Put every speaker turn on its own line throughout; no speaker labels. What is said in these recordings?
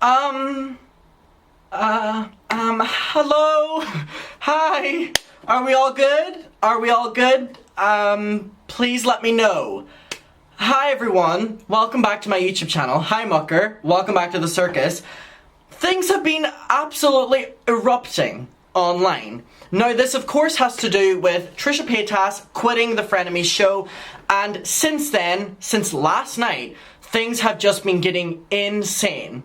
Hello? Hi? Are we all good? Are we all good? Please let me know. Hi everyone, welcome back to my YouTube channel. Hi Mucker, welcome back to the circus. Things have been absolutely erupting online. Now this of course has to do with Trisha Paytas quitting the Frenemies show, and since then, since last night, things have just been getting insane.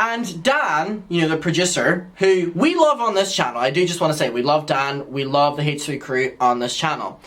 And Dan, the producer, who we love on this channel, I do just want to say we love Dan, we love the H3 crew on this channel,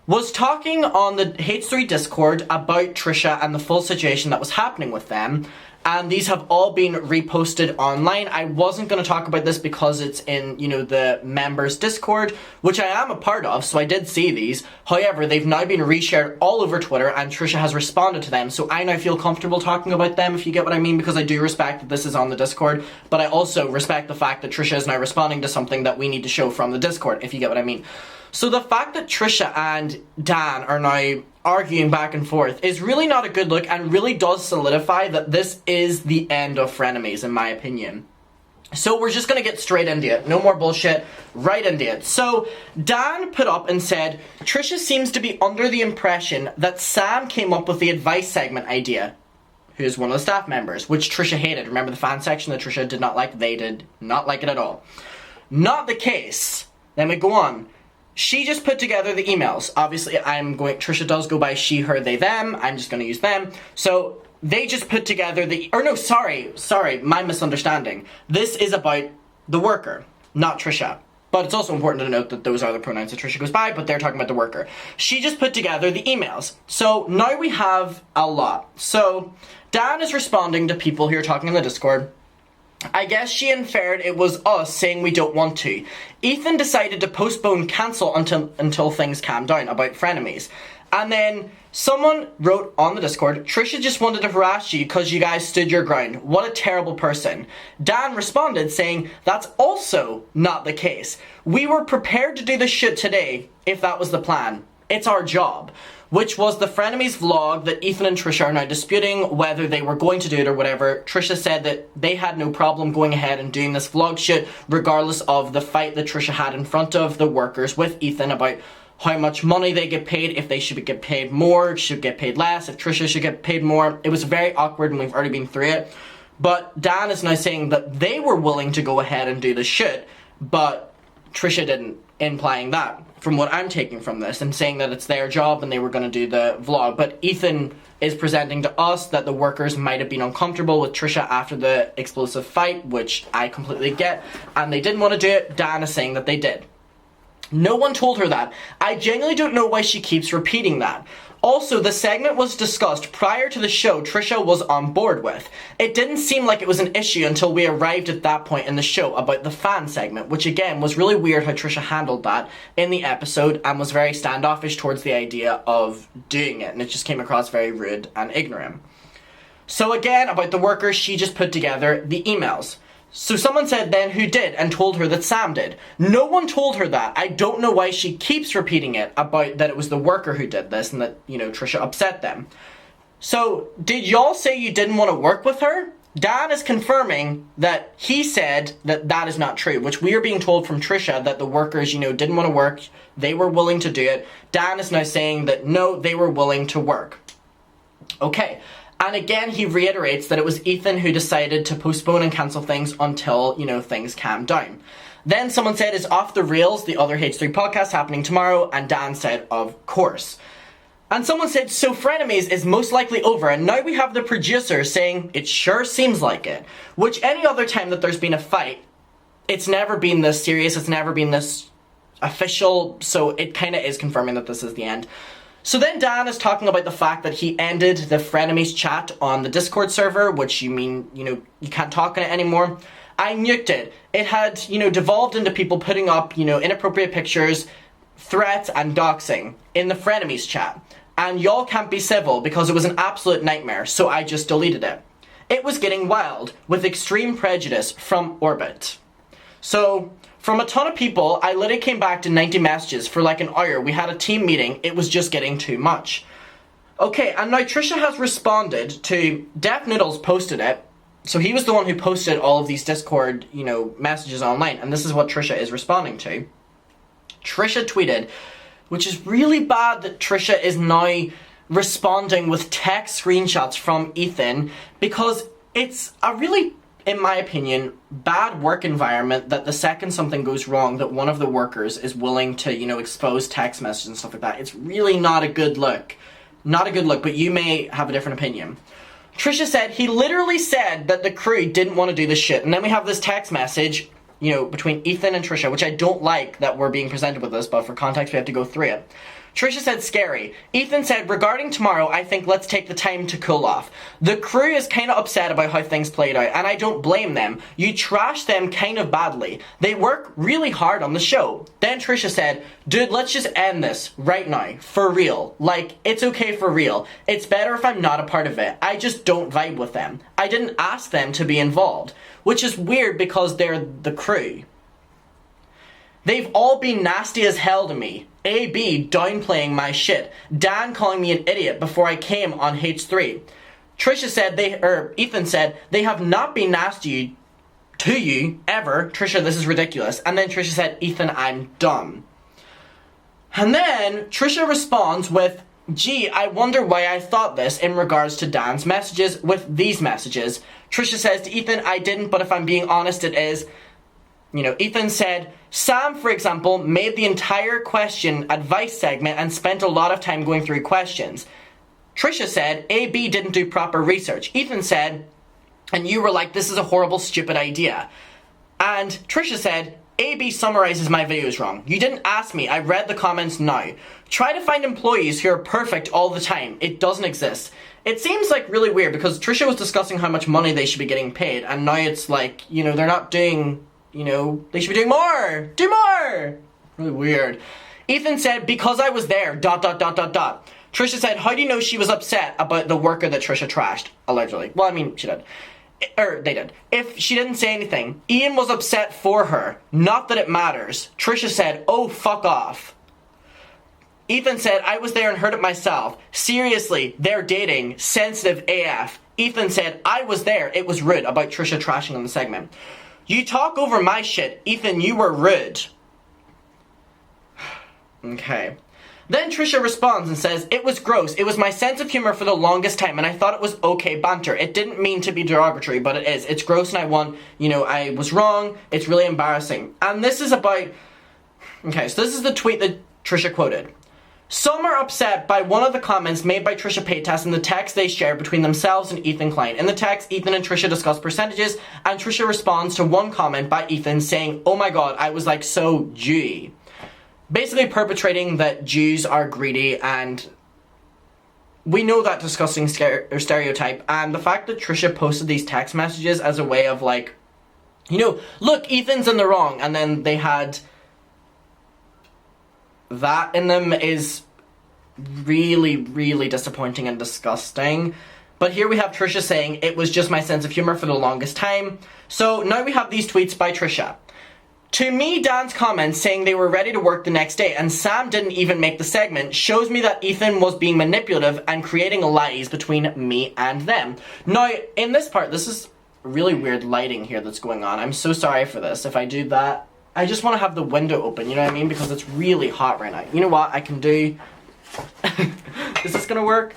was talking on the H3 Discord about Trisha and the full situation that was happening with them. And these have all been reposted online. I wasn't going to talk about this because it's in, the members Discord, which I am a part of, so I did see these. However, they've now been reshared all over Twitter, and Trisha has responded to them, so I now feel comfortable talking about them, if you get what I mean, because I do respect that this is on the Discord, but I also respect the fact that Trisha is now responding to something that we need to show from the Discord, if you get what I mean. So the fact that Trisha and Dan are now arguing back and forth is really not a good look, and really does solidify that this is the end of Frenemies, in my opinion. So we're just gonna get straight into it. No more bullshit, right into it. So Dan put up and said, Trisha seems to be under the impression that Sam came up with the advice segment idea, who is one of the staff members, which Trisha hated. Remember the fan section that Trisha did not like? They did not like it at all. Not the case. Then we go on. She just put together the emails. Obviously, Trisha does go by she, her, they, them. I'm just going to use them. So, they just put together sorry, my misunderstanding. This is about the worker, not Trisha. But it's also important to note that those are the pronouns that Trisha goes by, but they're talking about the worker. She just put together the emails. So, now we have a lot. So, Dan is responding to people who are talking in the Discord. I guess she inferred it was us saying we don't want to. Ethan decided to postpone cancel until things calm down about Frenemies. And then someone wrote on the Discord, Trisha just wanted to harass you because you guys stood your ground. What a terrible person. Dan responded saying that's also not the case. We were prepared to do this shit today if that was the plan. It's our job. Which was the Frenemies vlog that Ethan and Trisha are now disputing whether they were going to do it or whatever. Trisha said that they had no problem going ahead and doing this vlog shit regardless of the fight that Trisha had in front of the workers with Ethan about how much money they get paid, if they should get paid more, should get paid less, if Trisha should get paid more. It was very awkward and we've already been through it. But Dan is now saying that they were willing to go ahead and do this shit, but Trisha didn't, implying that, from what I'm taking from this, and saying that it's their job and they were going to do the vlog. But Ethan is presenting to us that the workers might have been uncomfortable with Trisha after the explosive fight, which I completely get, and they didn't want to do it. Dan is saying that they did. No one told her that. I genuinely don't know why she keeps repeating that. Also, the segment was discussed prior to the show Trisha was on board with. It didn't seem like it was an issue until we arrived at that point in the show about the fan segment, which again was really weird how Trisha handled that in the episode and was very standoffish towards the idea of doing it, and it just came across very rude and ignorant. So again, about the workers, she just put together the emails. So someone said then who did and told her that Sam did. No one told her that. I don't know why she keeps repeating it about that it was the worker who did this and that, Trisha upset them. So did y'all say you didn't want to work with her? Dan is confirming that he said that that is not true, which we are being told from Trisha that the workers, didn't want to work. They were willing to do it. Dan is now saying that no, they were willing to work. Okay. And again, he reiterates that it was Ethan who decided to postpone and cancel things until, things calmed down. Then someone said, is Off the Rails, the other H3 podcast, happening tomorrow? And Dan said, of course. And someone said, so Frenemies is most likely over, and now we have the producer saying, it sure seems like it. Which any other time that there's been a fight, it's never been this serious, it's never been this official, so it kind of is confirming that this is the end. So then Dan is talking about the fact that he ended the Frenemies chat on the Discord server, which you can't talk in it anymore. I nuked it. It had, devolved into people putting up, inappropriate pictures, threats, and doxing in the Frenemies chat. And y'all can't be civil because it was an absolute nightmare, so I just deleted it. It was getting wild, with extreme prejudice from Orbit. So, from a ton of people, I literally came back to 90 messages for like an hour. We had a team meeting. It was just getting too much. Okay, and now Trisha has responded to Def Noodles posted it So he was the one who posted all of these Discord, messages online, and this is what Trisha is responding to. Trisha tweeted, which is really bad that Trisha is now responding with text screenshots from Ethan, because it's a really, in my opinion, bad work environment that the second something goes wrong, that one of the workers is willing to, expose text messages and stuff like that. It's really not a good look. Not a good look, but you may have a different opinion. Trisha said, he literally said that the crew didn't want to do this shit. And then we have this text message, between Ethan and Trisha, which I don't like that we're being presented with this, but for context we have to go through it. Trisha said, scary. Ethan said, regarding tomorrow, I think let's take the time to cool off. The crew is kind of upset about how things played out, and I don't blame them. You trashed them kind of badly. They work really hard on the show. Then Trisha said, dude, let's just end this right now. For real. Like, it's okay for real. It's better if I'm not a part of it. I just don't vibe with them. I didn't ask them to be involved. Which is weird because they're the crew. They've all been nasty as hell to me. AB downplaying my shit. Dan calling me an idiot before I came on H3. Ethan said, they have not been nasty to you, ever. Trisha, this is ridiculous. And then Trisha said, Ethan, I'm done. And then Trisha responds with, gee, I wonder why I thought this in regards to Dan's messages with these messages. Trisha says to Ethan, I didn't, but if I'm being honest, it is. Ethan said, Sam, for example, made the entire question advice segment and spent a lot of time going through questions. Trisha said, AB didn't do proper research. Ethan said, and you were like, this is a horrible, stupid idea. And Trisha said, AB summarizes my videos wrong. You didn't ask me. I read the comments now. Try to find employees who are perfect all the time. It doesn't exist. It seems like really weird because Trisha was discussing how much money they should be getting paid, and now it's like, they're not doing... they should be doing more! Do more! Really weird. Ethan said, because I was there, ... Trisha said, how do you know she was upset about the worker that Trisha trashed? Allegedly. Well, I mean, she did. They did. If she didn't say anything, Ian was upset for her. Not that it matters. Trisha said, oh, fuck off. Ethan said, I was there and heard it myself. Seriously, they're dating. Sensitive AF. Ethan said, I was there. It was rude about Trisha trashing on the segment. You talk over my shit. Ethan, you were rude. Okay. Then Trisha responds and says, it was gross. It was my sense of humor for the longest time, and I thought it was okay banter. It didn't mean to be derogatory, but it is. It's gross, and I was wrong. It's really embarrassing. And this is about... Okay, so this is the tweet that Trisha quoted. Some are upset by one of the comments made by Trisha Paytas in the text they shared between themselves and Ethan Klein. In the text, Ethan and Trisha discuss percentages, and Trisha responds to one comment by Ethan saying, oh my god, I was like so Jewy. Basically perpetrating that Jews are greedy, and we know that disgusting stereotype, and the fact that Trisha posted these text messages as a way of like, look, Ethan's in the wrong, and then they had that in them is really, really disappointing and disgusting. But here we have Trisha saying, it was just my sense of humor for the longest time. So now we have these tweets by Trisha. To me, Dan's comments saying they were ready to work the next day and Sam didn't even make the segment shows me that Ethan was being manipulative and creating lies between me and them. Now, in this part, this is really weird lighting here that's going on. I'm so sorry for this. If I do that, I just want to have the window open, you know what I mean? Because it's really hot right now. You know what I can do? Is this gonna work?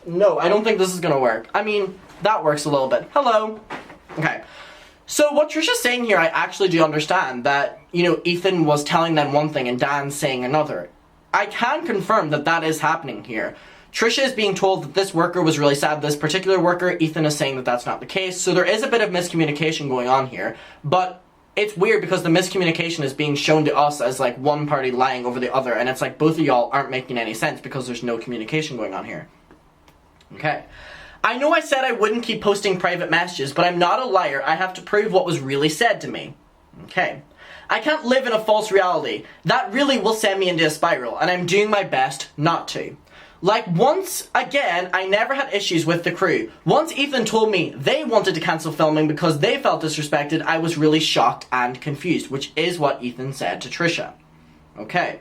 No, I don't think this is gonna work. I mean, that works a little bit. Hello. Okay. So what Trisha's saying here, I actually do understand that, Ethan was telling them one thing and Dan's saying another. I can confirm that that is happening here. Trisha is being told that this worker was really sad, this particular worker. Ethan is saying that that's not the case. So there is a bit of miscommunication going on here. But it's weird because the miscommunication is being shown to us as like one party lying over the other. And it's like both of y'all aren't making any sense because there's no communication going on here. Okay. I know I said I wouldn't keep posting private messages, but I'm not a liar. I have to prove what was really said to me. Okay. I can't live in a false reality. That really will send me into a spiral, and I'm doing my best not to. Like, once again, I never had issues with the crew. Once Ethan told me they wanted to cancel filming because they felt disrespected, I was really shocked and confused, which is what Ethan said to Trisha. Okay.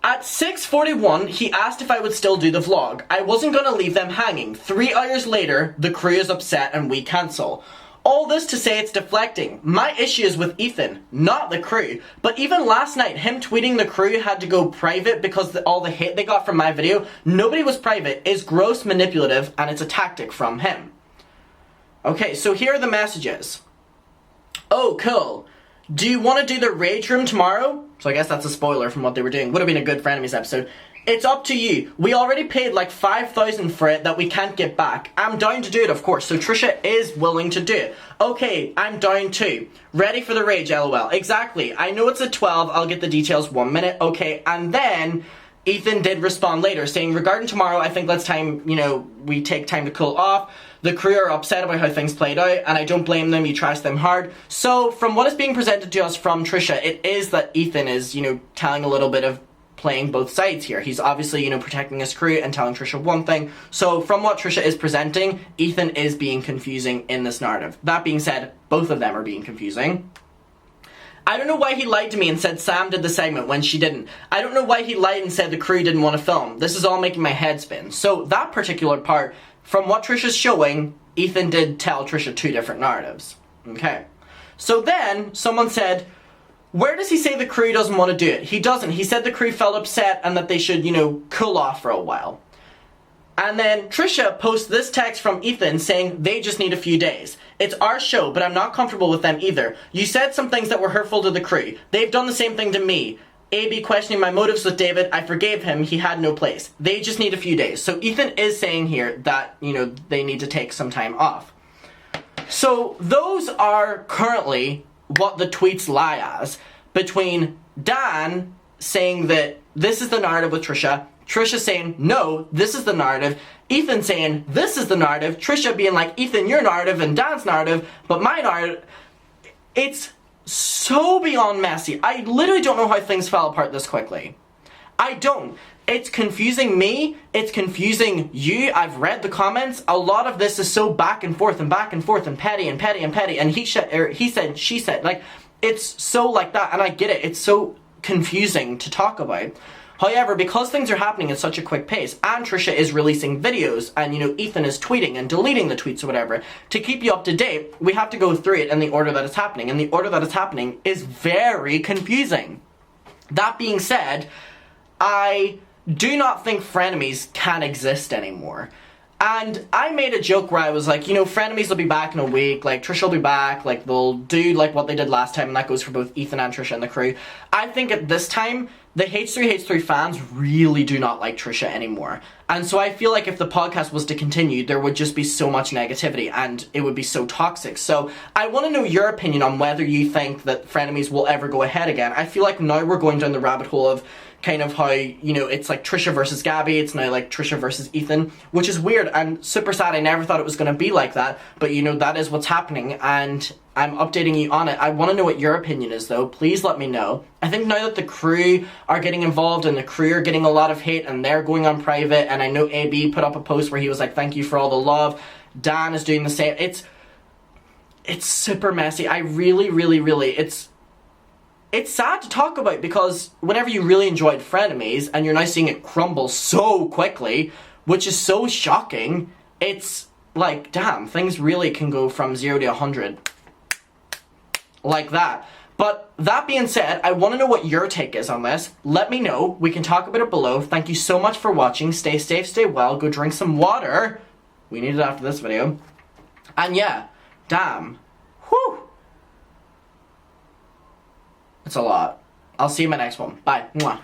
At 6:41, he asked if I would still do the vlog. I wasn't gonna leave them hanging. 3 hours later, the crew is upset and we cancel. All this to say it's deflecting. My issue is with Ethan, not the crew. But even last night, him tweeting the crew had to go private because all the hate they got from my video, nobody was private, is gross manipulative and it's a tactic from him. Okay, so here are the messages. Oh, cool. Do you want to do the rage room tomorrow? So I guess that's a spoiler from what they were doing. Would have been a good frenemies episode. It's up to you. We already paid like 5,000 for it that we can't get back. I'm down to do it, of course. So Trisha is willing to do it. Okay, I'm down too. Ready for the rage, lol. Exactly. I know it's at 12. I'll get the details 1 minute. Okay, and then Ethan did respond later saying, regarding tomorrow, I think let's we take time to cool off. The crew are upset about how things played out, and I don't blame them, you trashed them hard. So, from what is being presented to us from Trisha, it is that Ethan is, telling a little bit of playing both sides here. He's obviously, protecting his crew and telling Trisha one thing. So, from what Trisha is presenting, Ethan is being confusing in this narrative. That being said, both of them are being confusing. I don't know why he lied to me and said Sam did the segment when she didn't. I don't know why he lied and said the crew didn't want to film. This is all making my head spin. So that particular part, from what Trisha's showing, Ethan did tell Trisha 2 different narratives. Okay. So then, someone said, where does he say the crew doesn't want to do it? He doesn't. He said the crew felt upset and that they should, cool off for a while. And then Trisha posts this text from Ethan saying they just need a few days. It's our show, but I'm not comfortable with them either. You said some things that were hurtful to the crew. They've done the same thing to me. AB questioning my motives with David. I forgave him. He had no place. They just need a few days. So Ethan is saying here that, they need to take some time off. So those are currently what the tweets lie as. Between Dan saying that this is the narrative with Trisha, Trisha saying, no, this is the narrative. Ethan saying, this is the narrative. Trisha being like, Ethan, your narrative and Dan's narrative, but my narrative. It's so beyond messy. I literally don't know how things fell apart this quickly. I don't. It's confusing me. It's confusing you. I've read the comments. A lot of this is so back and forth and petty and petty and petty. And he said, she said. Like, it's so like that. And I get it. It's so confusing to talk about. However, because things are happening at such a quick pace, and Trisha is releasing videos, and Ethan is tweeting and deleting the tweets or whatever, to keep you up to date, we have to go through it in the order that it's happening, and the order that it's happening is very confusing. That being said, I do not think frenemies can exist anymore. And I made a joke where I was like, frenemies will be back in a week, like, Trisha will be back, like, they'll do, like, what they did last time, and that goes for both Ethan and Trisha and the crew. I think at this time, the H3H3 fans really do not like Trisha anymore. And so I feel like if the podcast was to continue, there would just be so much negativity, and it would be so toxic. So I want to know your opinion on whether you think that frenemies will ever go ahead again. I feel like now we're going down the rabbit hole of kind of how, it's like Trisha versus Gabby, it's now like Trisha versus Ethan, which is weird and super sad. I never thought it was going to be like that, but that is what's happening, and I'm updating you on it. I want to know what your opinion is, though. Please let me know. I think now that the crew are getting involved and the crew are getting a lot of hate and they're going on private, and I know AB put up a post where he was like, thank you for all the love. Dan is doing the same. It's super messy. I really, it's sad to talk about, because whenever you really enjoyed frenemies and you're now seeing it crumble so quickly, which is so shocking, it's like, damn, things really can go from 0 to 100 like that. But that being said, I want to know what your take is on this. Let me know. We can talk about it below. Thank you so much for watching. Stay safe, stay well. Go drink some water. We need it after this video. And yeah, damn. Whew. It's a lot. I'll see you in my next one. Bye. Mwah.